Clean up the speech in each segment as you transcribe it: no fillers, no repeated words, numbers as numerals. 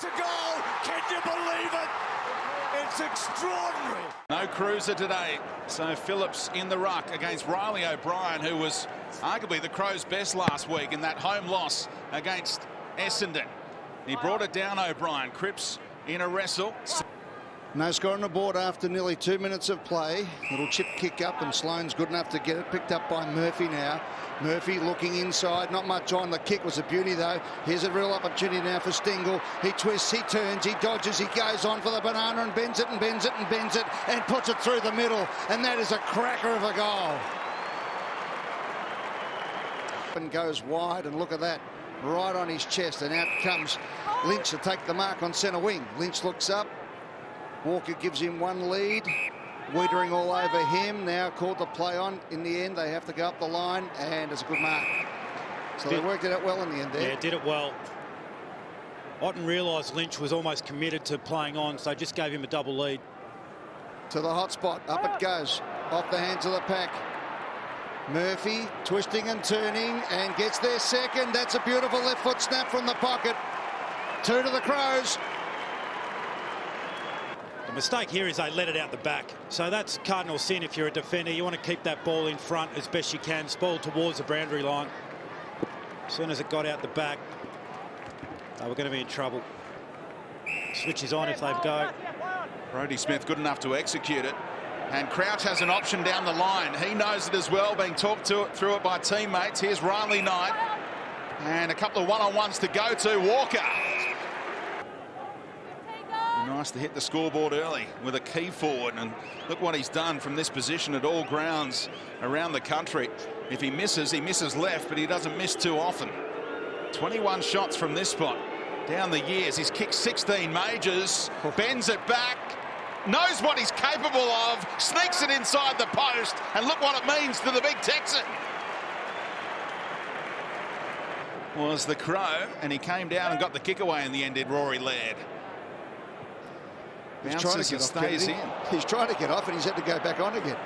It's a goal! Can you believe it? It's extraordinary. No cruiser today, so Phillips in the ruck against Riley O'Brien, who was arguably the Crows' best last week in that home loss against Essendon. He brought it down, O'Brien. Cripps in a wrestle. No score on the board after nearly 2 minutes of play. Little chip kick up and Sloane's good enough to get it. Picked up by Murphy now. Murphy looking inside. Not much on. The kick was a beauty though. Here's a real opportunity now for Stingle. He twists, he turns, he dodges, he goes on for the banana and bends it and bends it and bends it and puts it through the middle. And that is a cracker of a goal. And goes wide, and look at that. Right on his chest, and out comes Lynch to take the mark on centre wing. Lynch looks up. Walker gives him one lead. Wiedering all over him. Now called the play on. In the end, they have to go up the line, and it's a good mark. So they worked it out well in the end there. Yeah, did it well. Otten realised Lynch was almost committed to playing on, so just gave him a double lead. To the hot spot. Up it goes. Off the hands of the pack. Murphy twisting and turning and gets their second. That's a beautiful left foot snap from the pocket. 2 to the Crows. The mistake here is they let it out the back. So that's cardinal sin if you're a defender. You want to keep that ball in front as best you can, spoil towards the boundary line. As soon as it got out the back, they were going to be in trouble. Switches on if they go. Brodie Smith good enough to execute it. And Crouch has an option down the line. He knows it as well, being talked through it by teammates. Here's Riley Knight. And a couple of one-on-ones to go to. Walker. Nice to hit the scoreboard early with a key forward. And look what he's done from this position at all grounds around the country. If he misses left, but he doesn't miss too often. 21 shots from this spot down the years. He's kicked 16 majors, bends it back. Knows what he's capable of, sneaks it inside the post, and look what it means to the big Texan. Was the Crow, and he came down and got the kick away in the end, did Rory Laird. Bounces and stays in. He's trying to get off, and he's had to go back on again.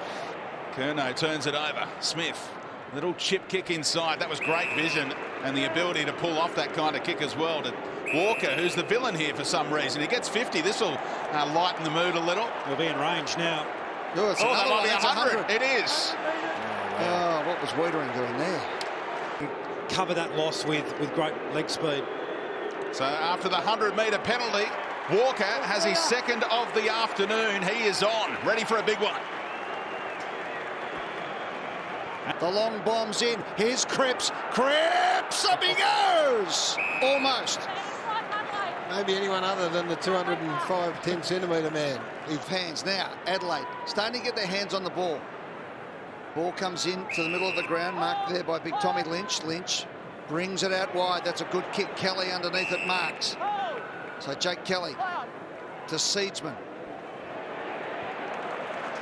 Curnow turns it over. Smith, little chip kick inside. That was great vision and the ability to pull off that kind of kick as well. To Walker, who's the villain here for some reason. He gets 50. This will lighten the mood a little. We'll be in range now. Oh, it's that might be 100. 100. It is. Oh, what was Wiedering doing there? Cover that loss with great leg speed. So after the 100-metre penalty, Walker has his second of the afternoon. He is on, ready for a big one. The long bomb's in. Here's Cripps. Cripps! Up he goes! Almost. Maybe anyone other than the 205 10-centimetre man. His hands now. Adelaide starting to get their hands on the ball. Ball comes in to the middle of the ground, marked there by big Tommy Lynch. Lynch brings it out wide. That's a good kick. Kelly underneath it marks. So Jake Kelly to Seedsman.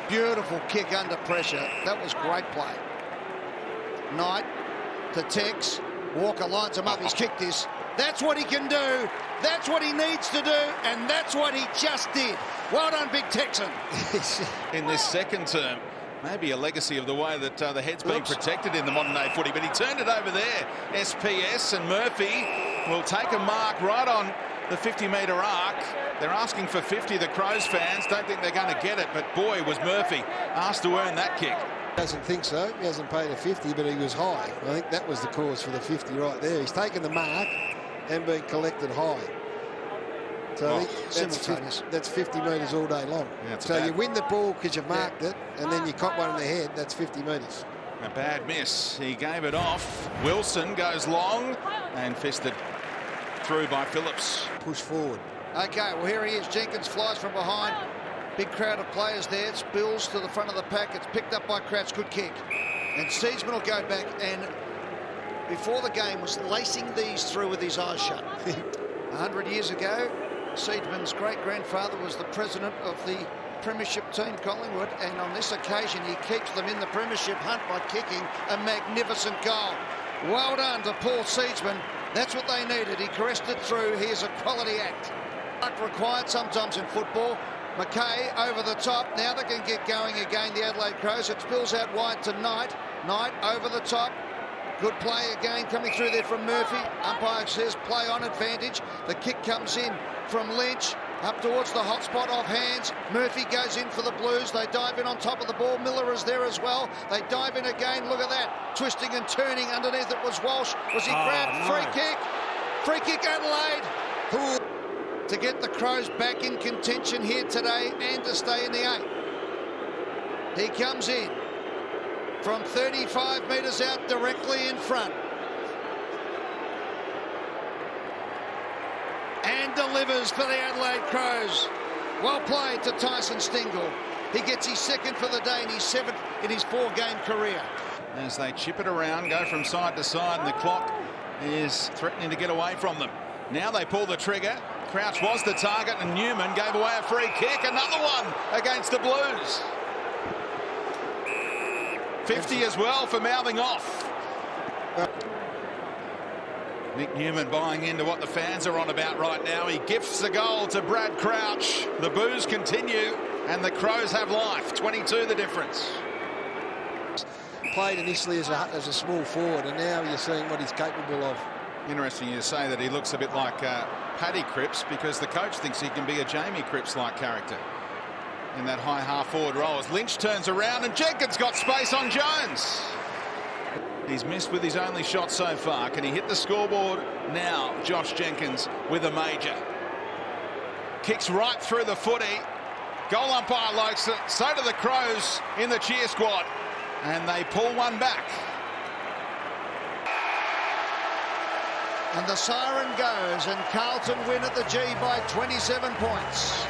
Beautiful kick under pressure. That was great play. Knight to Tex. Walker lines him up. He's kicked this. That's what he can do. That's what he needs to do. And that's what he just did. Well done, big Texan. In this second term, maybe a legacy of the way that the head's being protected in the modern-day footy. But he turned it over there. SPS and Murphy will take a mark right on the 50-metre arc. They're asking for 50, the Crows fans. Don't think they're going to get it. But boy, was Murphy asked to earn that kick. Doesn't think so. He hasn't paid a 50, but he was high. I think that was the cause for the 50 right there. He's taken the mark and been collected high. So I think that's 50 metres all day long. Yeah, so you win the ball because you've marked it, and then you cop one in the head. That's 50 metres. A bad miss. He gave it off. Wilson goes long and fisted through by Phillips. Push forward. Okay, well, here he is. Jenkins flies from behind. Big crowd of players there. It spills to the front of the pack. It's picked up by Crouch. Good kick. And Seedsman will go back, and before the game was lacing these through with his eyes shut. 100 years ago, Seedsman's great-grandfather was the president of the premiership team, Collingwood, and on this occasion he keeps them in the premiership hunt by kicking a magnificent goal. Well done to Paul Seedsman. That's what they needed. He caressed it through. Here's a quality act. Luck required sometimes in football. McKay over the top. Now they can get going again, the Adelaide Crows. It spills out wide to Knight. Knight over the top. Good play again coming through there from Murphy. Umpire says play on advantage. The kick comes in from Lynch up towards the hot spot off hands. Murphy goes in for the Blues. They dive in on top of the ball. Miller is there as well. They dive in again. Look at that. Twisting and turning. Underneath it was Walsh. Was he grabbed? No. Free kick. Free kick Adelaide. To get the Crows back in contention here today and to stay in the 8. He comes in from 35 metres out directly in front. And delivers for the Adelaide Crows. Well played to Tyson Stingle. He gets his second for the day and his 7th in his 4-game career. As they chip it around, go from side to side, and the clock is threatening to get away from them. Now they pull the trigger. Crouch was the target, and Newman gave away a free kick. Another one against the Blues. 50 as well for mouthing off. Nick Newman buying into what the fans are on about right now. He gifts the goal to Brad Crouch. The boos continue, and the Crows have life. 22 the difference. Played initially as a small forward, and now you're seeing what he's capable of. Interesting you say that he looks a bit like Paddy Cripps, because the coach thinks he can be a Jamie Cripps-like character in that high half-forward role. As Lynch turns around and Jenkins got space on Jones. He's missed with his only shot so far. Can he hit the scoreboard now? Josh Jenkins with a major. Kicks right through the footy. Goal umpire likes it. So do the Crows in the cheer squad. And they pull one back. And the siren goes, and Carlton win at the G by 27 points.